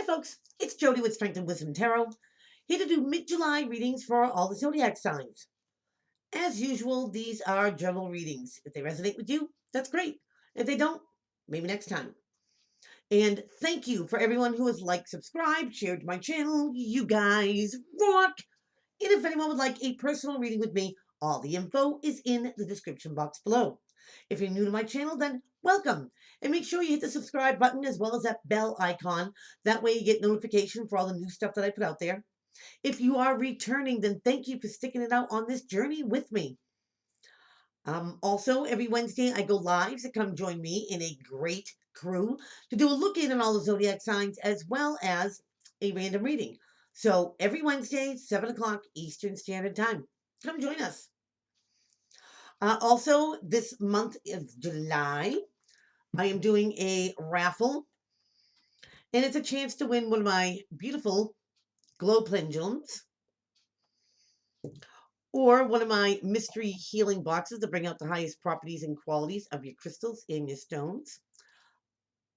folks, it's Jody with Strength and Wisdom Tarot, here to do mid-July readings for all the zodiac signs. As usual, these are general readings. If they resonate with you, that's great. If they don't, maybe next time. And thank you for everyone who has liked, subscribed, shared my channel. You guys rock! And if anyone would like a personal reading with me, all the info is in the description box below. If you're new to my channel, then welcome. And make sure you hit the subscribe button as well as that bell icon. That way you get notification for all the new stuff that I put out there. If you are returning, then thank you for sticking it out on this journey with me. Also, every Wednesday I go live, so come join me in a great crew to do a look in on all the zodiac signs as well as a random reading. So every Wednesday, 7 o'clock Eastern Standard Time. Come join us. Also, this month of July, I am doing a raffle, and it's a chance to win one of my beautiful glow pendulums or one of my mystery healing boxes to bring out the highest properties and qualities of your crystals and your stones.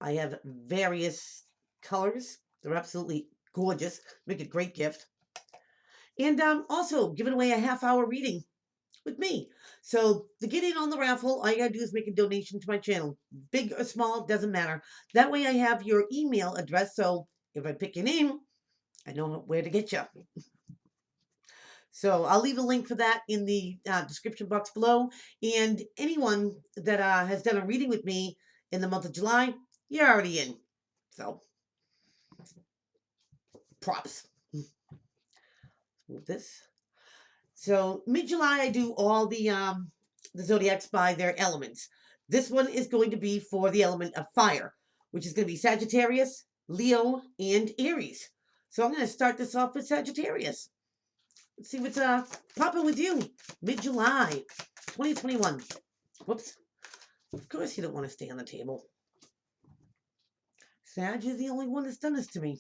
I have various colors. They're absolutely gorgeous. Make a great gift. And also giving away a half-hour reading with me. So to get in on the raffle, all you gotta do is make a donation to my channel. Big or small, doesn't matter. That way I have your email address, so if I pick your name, I know where to get you. So I'll leave a link for that in the description box below. And anyone that has done a reading with me in the month of July, you're already in. So props. Move this. So mid-July, I do all the zodiacs by their elements. This one is going to be for the element of fire, which is going to be Sagittarius, Leo, and Aries. So I'm going to start this off with Sagittarius. Let's see what's popping with you. Mid-July 2021. Whoops. Of course you don't want to stay on the table. Sag is the only one that's done this to me.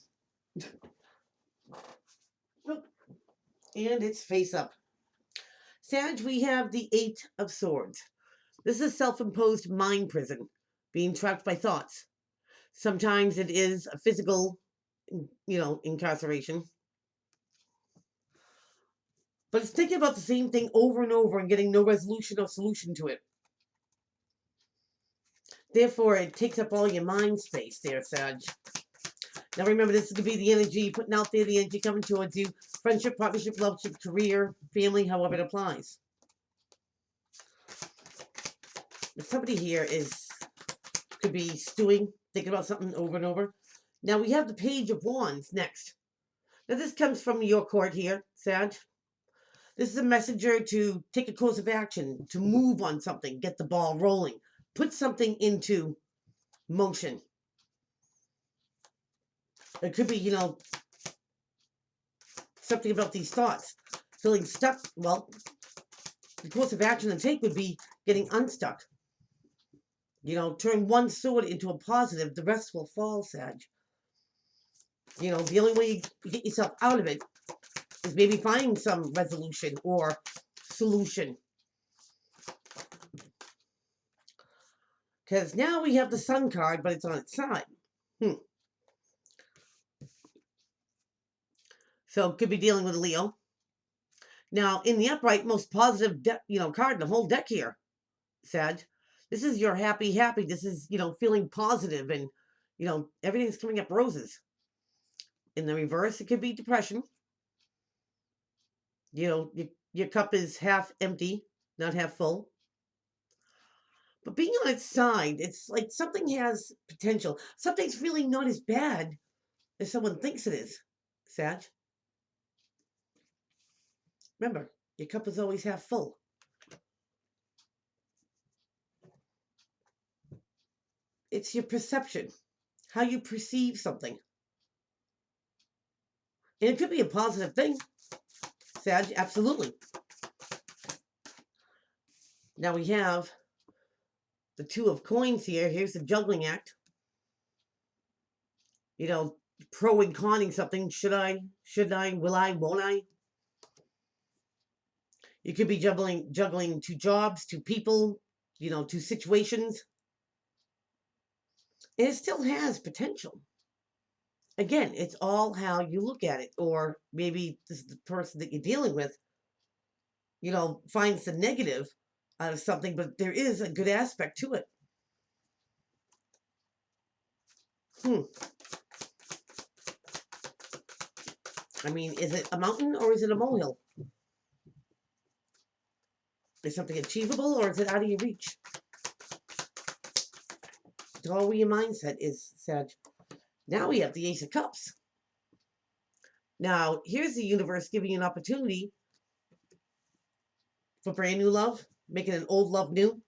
Nope. And it's face up. Sag, we have the Eight of Swords. This is a self-imposed mind prison, being trapped by thoughts. Sometimes it is a physical, incarceration. But it's thinking about the same thing over and over and getting no resolution or solution to it. Therefore, it takes up all your mind space there, Sag. Now remember, this is going to be the energy putting out there, the energy coming towards you. Friendship, partnership, loveship, career, family, however it applies. But somebody here could be stewing, thinking about something over and over. Now we have the Page of Wands next. Now this comes from your court here, Sag. This is a messenger to take a course of action, to move on something, get the ball rolling, put something into motion. It could be, something about these thoughts. Feeling stuck. Well, the course of action to take would be getting unstuck. Turn one sword into a positive, the rest will fall, Sag. The only way you get yourself out of it is maybe finding some resolution or solution. Because now we have the Sun card, but it's on its side. So could be dealing with Leo. Now, in the upright, most positive, card in the whole deck here, Sag. This is your happy. This is, feeling positive and, everything's coming up roses. In the reverse, it could be depression. Your cup is half empty, not half full. But being on its side, it's like something has potential. Something's really not as bad as someone thinks it is, Sag. Remember, your cup is always half full. It's your perception, how you perceive something. And it could be a positive thing, Sag, absolutely. Now we have the Two of Coins here. Here's the juggling act. Pro and conning something. Should I, will I, won't I? You could be juggling two jobs, two people, two situations. And it still has potential. Again, it's all how you look at it. Or maybe this is the person that you're dealing with, finds the negative out of something, but there is a good aspect to it. Hmm. I mean, is it a mountain or is it a molehill? Is something achievable or is it out of your reach? It's all where your mindset is, Sag. Now we have the Ace of Cups. Now, here's the universe giving you an opportunity for brand new love, making an old love new,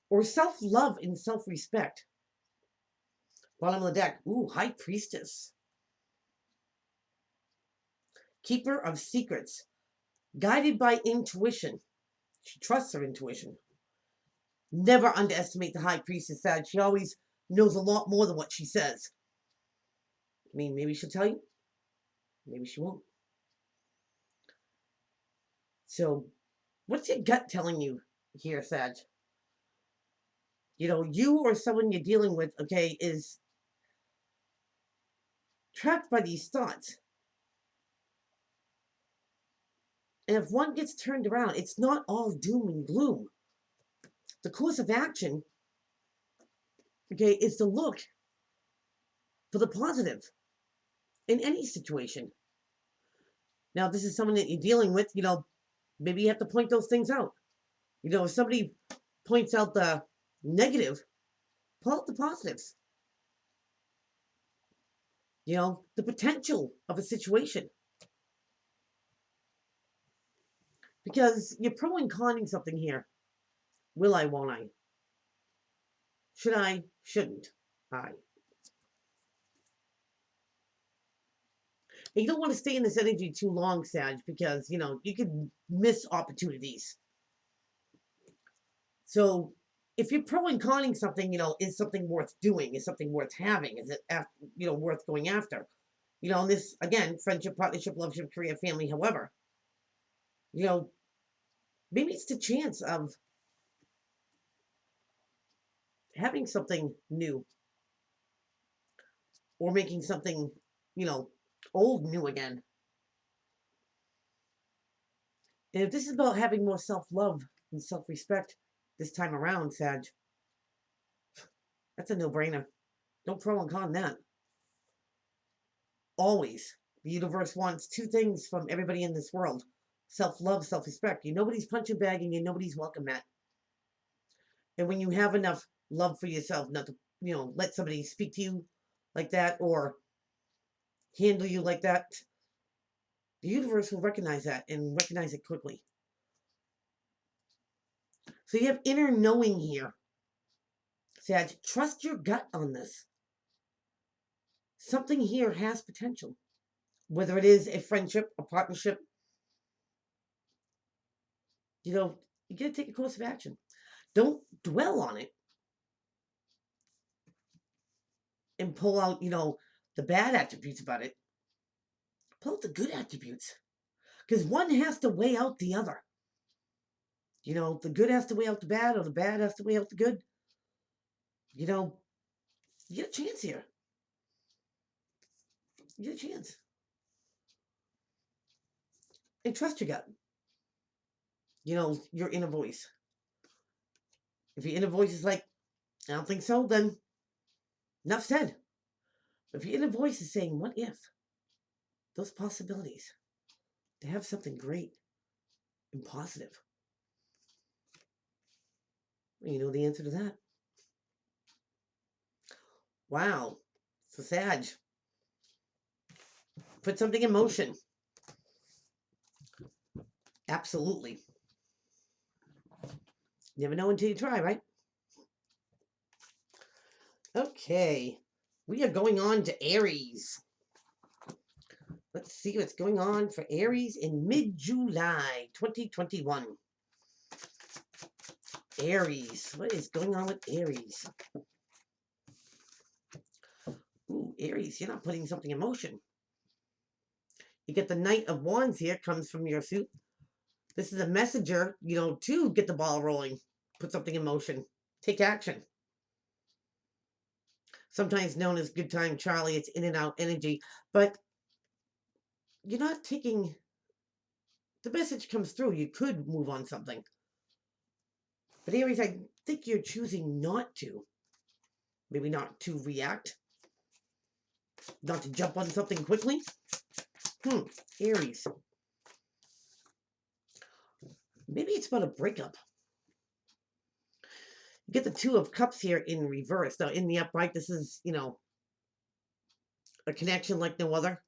or self-love and self-respect. Bottom of the deck. Ooh, High Priestess. Keeper of secrets. Guided by intuition. She trusts her intuition. Never underestimate the High Priestess, Sag. She always knows a lot more than what she says. I mean, maybe she'll tell you. Maybe she won't. So, what's your gut telling you here, Sag? You or someone you're dealing with, okay, is trapped by these thoughts. And if one gets turned around, it's not all doom and gloom. The course of action, okay, is to look for the positive in any situation. Now, this is someone that you're dealing with, maybe you have to point those things out. If somebody points out the negative, pull out the positives. The potential of a situation. Because you're pro and conning something here. Will I, won't I? Should I, shouldn't I? And you don't want to stay in this energy too long, Sag, because, you could miss opportunities. So if you're pro and conning something, is something worth doing? Is something worth having? Is it, worth going after? And this, again, friendship, partnership, loveship, career, family, however, maybe it's the chance of having something new or making something, old new again. And if this is about having more self-love and self-respect this time around, Sag, that's a no-brainer. Don't pro and con that. Always. The universe wants two things from everybody in this world. Self-love, self-respect. You're nobody's punching bag and you're nobody's welcome mat. And when you have enough love for yourself not to, let somebody speak to you like that or handle you like that, the universe will recognize that and recognize it quickly. So you have inner knowing here. Sag, trust your gut on this. Something here has potential. Whether it is a friendship, a partnership, you got to take a course of action. Don't dwell on it and pull out, the bad attributes about it. Pull out the good attributes. Because one has to weigh out the other. The good has to weigh out the bad, or the bad has to weigh out the good. You get a chance here. You get a chance. And trust your gut. Your inner voice. If your inner voice is like, I don't think so, then enough said. But if your inner voice is saying, what if? Those possibilities. To have something great and positive. You know the answer to that. Wow. So Sag. Put something in motion. Absolutely. Never know until you try, right? Okay. We are going on to Aries. Let's see what's going on for Aries in mid-July 2021. Aries. What is going on with Aries? Ooh, Aries, you're not putting something in motion. You get the Knight of Wands here, comes from your suit. This is a messenger, to get the ball rolling. Put something in motion. Take action. sometimes known as good time Charlie. It's in and out energy, but you're not taking the message comes through. You could move on something, but Aries, I think you're choosing not to. Maybe not to react, not to jump on something quickly. Aries, maybe it's about a breakup. You get the Two of Cups here in reverse. Now, in the upright, this is, a connection like no other.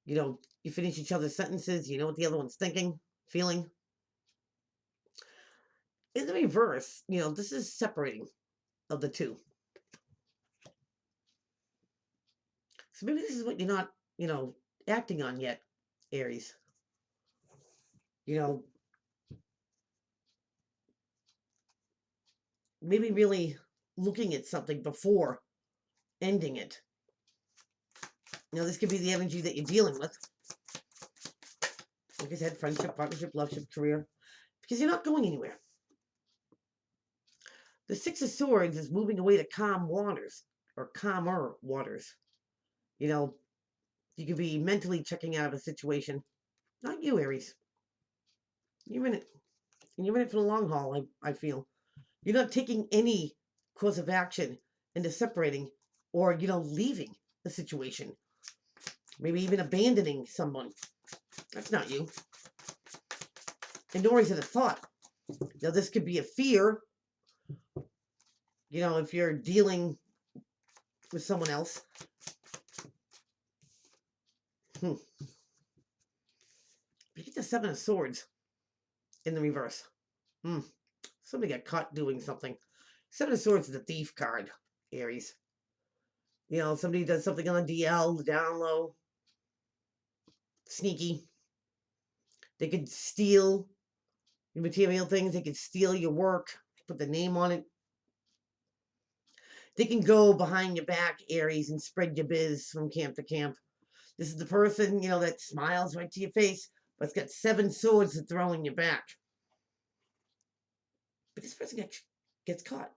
You finish each other's sentences. You know what the other one's thinking, feeling. In the reverse, this is separating of the two. So maybe this is what you're not, acting on yet, Aries. Maybe really looking at something before ending it. This could be the energy that you're dealing with. Like I said, friendship, partnership, loveship, career. Because you're not going anywhere. The Six of Swords is moving away to calm waters or calmer waters. You could be mentally checking out of a situation. Not you, Aries. You're in it. And you're in it for the long haul, I feel. You're not taking any course of action into separating or, leaving the situation. Maybe even abandoning someone. That's not you. And nor is it a thought. Now, this could be a fear. If you're dealing with someone else. You get the Seven of Swords in the reverse. Somebody got caught doing something. Seven of Swords is a thief card, Aries. Somebody does something on the DL, down low. Sneaky. They could steal your material things. They could steal your work, put the name on it. They can go behind your back, Aries, and spread your biz from camp to camp. This is the person, that smiles right to your face, but it's got 7 swords to throw in your back. But this person gets caught.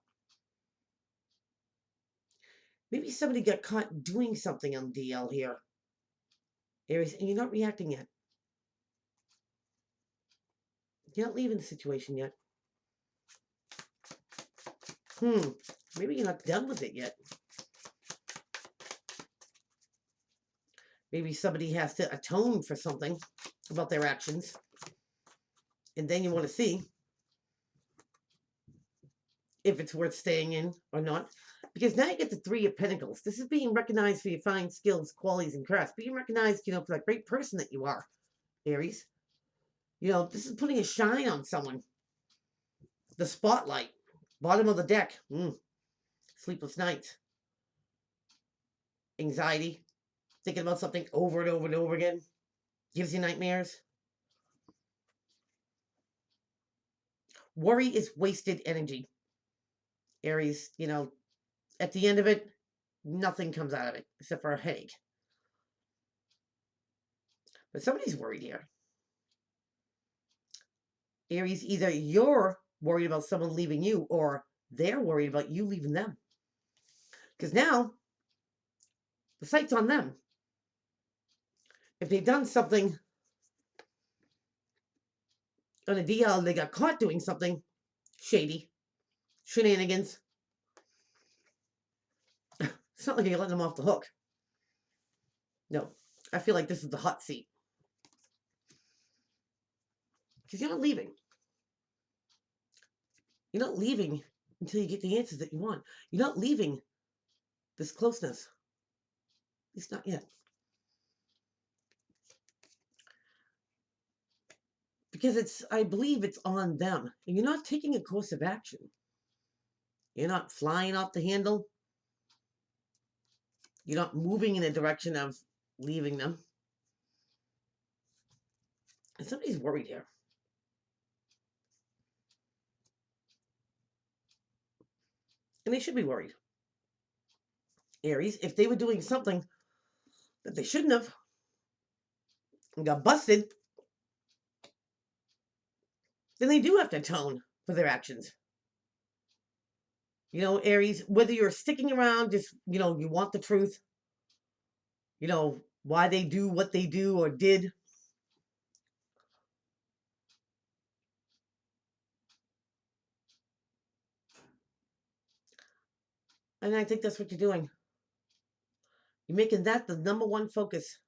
Maybe somebody got caught doing something on DL here, Aries, and you're not reacting yet. You're not leaving the situation yet. Maybe you're not done with it yet. Maybe somebody has to atone for something about their actions. And then you want to see if it's worth staying in or not. Because now you get the Three of Pentacles. This is being recognized for your fine skills, qualities, and crafts. Being recognized, for that great person that you are, Aries. This is putting a shine on someone. The spotlight. Bottom of the deck. Sleepless nights. Anxiety. Thinking about something over and over and over again. Gives you nightmares. Worry is wasted energy. Aries, at the end of it, nothing comes out of it except for a headache. But somebody's worried here. Aries, either you're worried about someone leaving you or they're worried about you leaving them. Because now, the sight's on them. If they've done something on a DL, they got caught doing something shady, shenanigans. It's not like you're letting them off the hook. No, I feel like this is the hot seat. Because you're not leaving. You're not leaving until you get the answers that you want. You're not leaving this closeness. At least not yet. Because I believe it's on them. And you're not taking a course of action. You're not flying off the handle. You're not moving in the direction of leaving them. And somebody's worried here. And they should be worried. Aries, if they were doing something that they shouldn't have and got busted, then they do have to atone for their actions. Aries, whether you're sticking around, just, you want the truth, why they do what they do or did. And I think that's what you're doing. You're making that the number one focus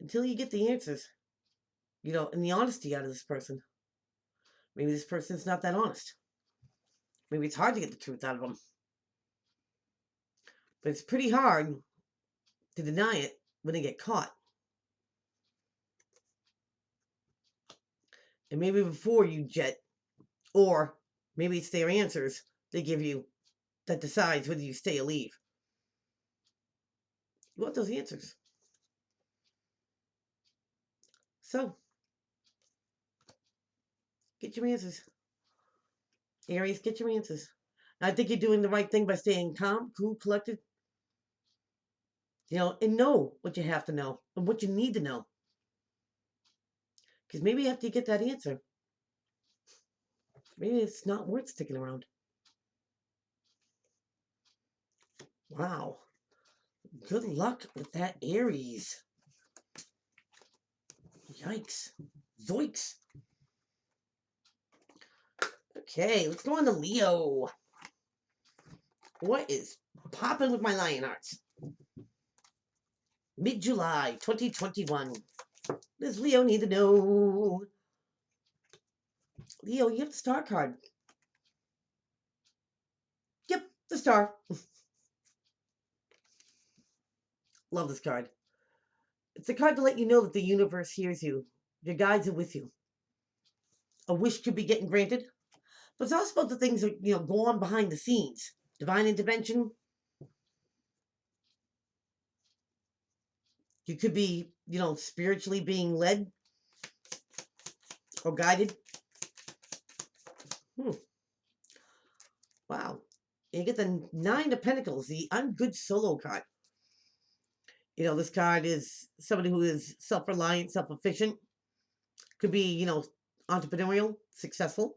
until you get the answers, and the honesty out of this person. Maybe this person's not that honest. Maybe it's hard to get the truth out of them. But it's pretty hard to deny it when they get caught. And maybe before you jet, or maybe it's their answers they give you that decides whether you stay or leave. You want those answers. So, get your answers. Aries, get your answers. I think you're doing the right thing by staying calm, cool, collected, and know what you have to know and what you need to know. Because maybe after you get that answer, maybe it's not worth sticking around. Wow. Good luck with that, Aries. Yikes. Zoinks. Okay, let's go on to Leo. What is popping with my Lionhearts? Mid-July 2021. Does Leo need to know? Leo, you have the star card. Yep, the star. Love this card. It's a card to let you know that the universe hears you. Your guides are with you. A wish could be getting granted. But it's also about the things that, go on behind the scenes. Divine intervention. You could be, spiritually being led or guided. Wow. And you get the Nine of Pentacles, the ungood solo card. This card is somebody who is self-reliant, self-efficient. Could be, entrepreneurial, successful.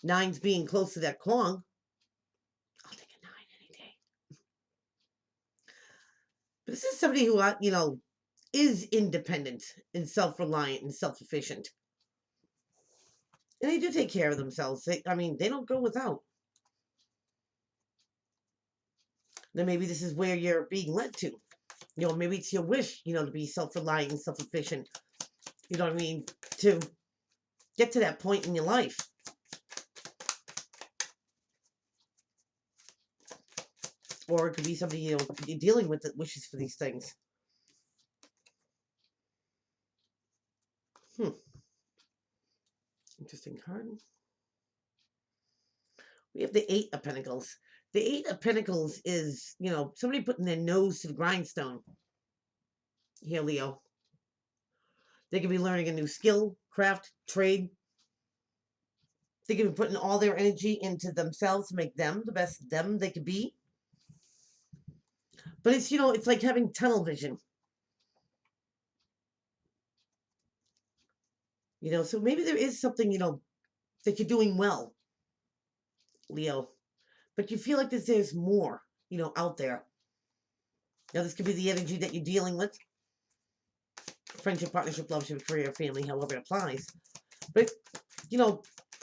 Nines being close to that Kong. I'll take a 9 any day. But this is somebody who, is independent and self-reliant and self-efficient. And they do take care of themselves. They don't go without. Then maybe this is where you're being led to. Maybe it's your wish, to be self-reliant and self-efficient. You know what I mean? To get to that point in your life. Or it could be somebody, you're dealing with that wishes for these things. Interesting card. We have the Eight of Pentacles. The Eight of Pentacles is, somebody putting their nose to the grindstone. Here, Leo. They could be learning a new skill, craft, trade. They could be putting all their energy into themselves to make them the best them they could be. But it's, it's like having tunnel vision. So maybe there is something, that you're doing well, Leo. But you feel like there's more, out there. Now, this could be the energy that you're dealing with. Friendship, partnership, love, career, family, however it applies. But,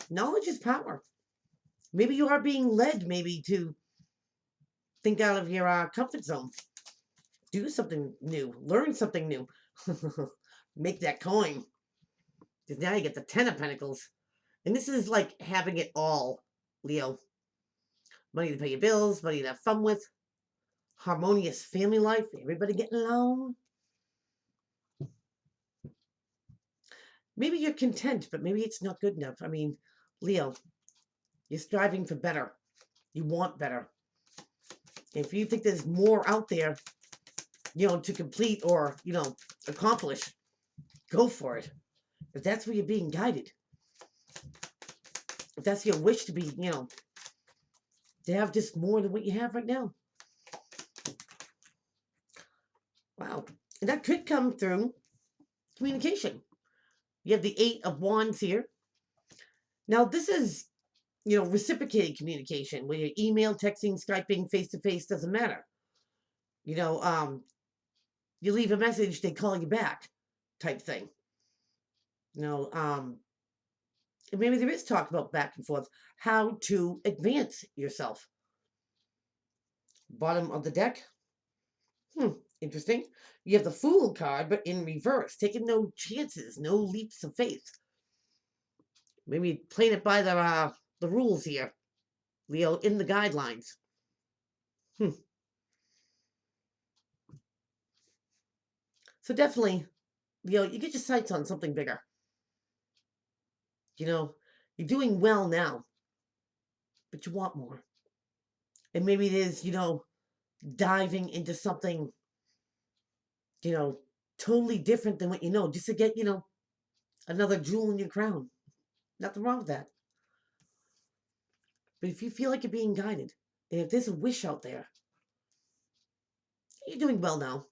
knowledge is power. Maybe you are being led, to think out of your comfort zone. Do something new. Learn something new. Make that coin. Because now you get the Ten of Pentacles. And this is like having it all, Leo. Money to pay your bills, money to have fun with, harmonious family life, everybody getting along. Maybe you're content, but maybe it's not good enough. Leo, you're striving for better. You want better. If you think there's more out there, to complete or, accomplish, go for it. If that's where you're being guided. If that's your wish to be, to have just more than what you have right now. Wow. And that could come through communication. You have the Eight of Wands here. Now, this is reciprocated communication, where you're email, texting, Skyping, face to face, doesn't matter. You know, you leave a message, they call you back, type thing. You know, and maybe there is talk about back and forth, how to advance yourself. Bottom of the deck. Interesting. You have the Fool card, but in reverse, taking no chances, no leaps of faith. Maybe playing it by the rules here, Leo, in the guidelines. Hmm. So definitely, Leo, you get your sights on something bigger. You know, you're doing well now, but you want more. And maybe it is, diving into something, you know, totally different than what you know, just to get, another jewel in your crown. Nothing wrong with that. But if you feel like you're being guided, and if there's a wish out there, you're doing well now.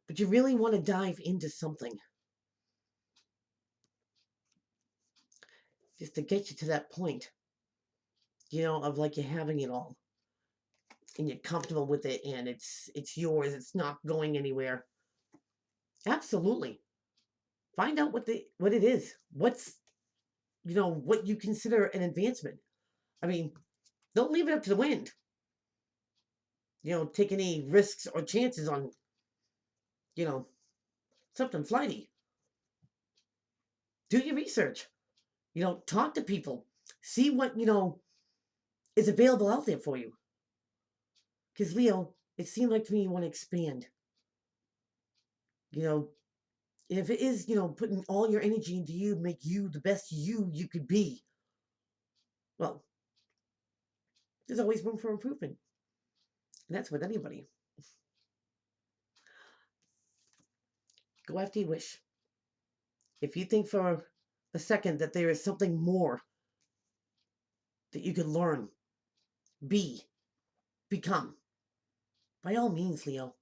But you really want to dive into something just to get you to that point, of like you're having it all and you're comfortable with it and it's yours, it's not going anywhere. Absolutely. Find out what it is. What's what you consider an advancement. I mean, don't leave it up to the wind. Take any risks or chances on, you know, something flighty. Do your research. Talk to people. See what, is available out there for you. Because, Leo, it seemed like to me you want to expand. You know, if it is, putting all your energy into you, make you the best you could be, well, there's always room for improvement. And that's with anybody. Go after your wish. If you think for a second that there is something more that you can learn, be, become, by all means, Leo,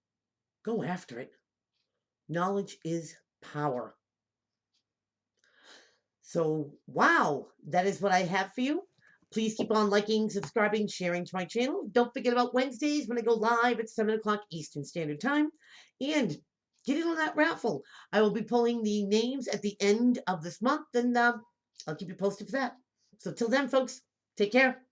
go after it. Knowledge is power. So, wow, that is what I have for you. Please keep on liking, subscribing, sharing to my channel. Don't forget about Wednesdays when I go live at 7 o'clock Eastern Standard Time. And get in on that raffle. I will be pulling the names at the end of this month, and I'll keep you posted for that. So, till then, folks, take care.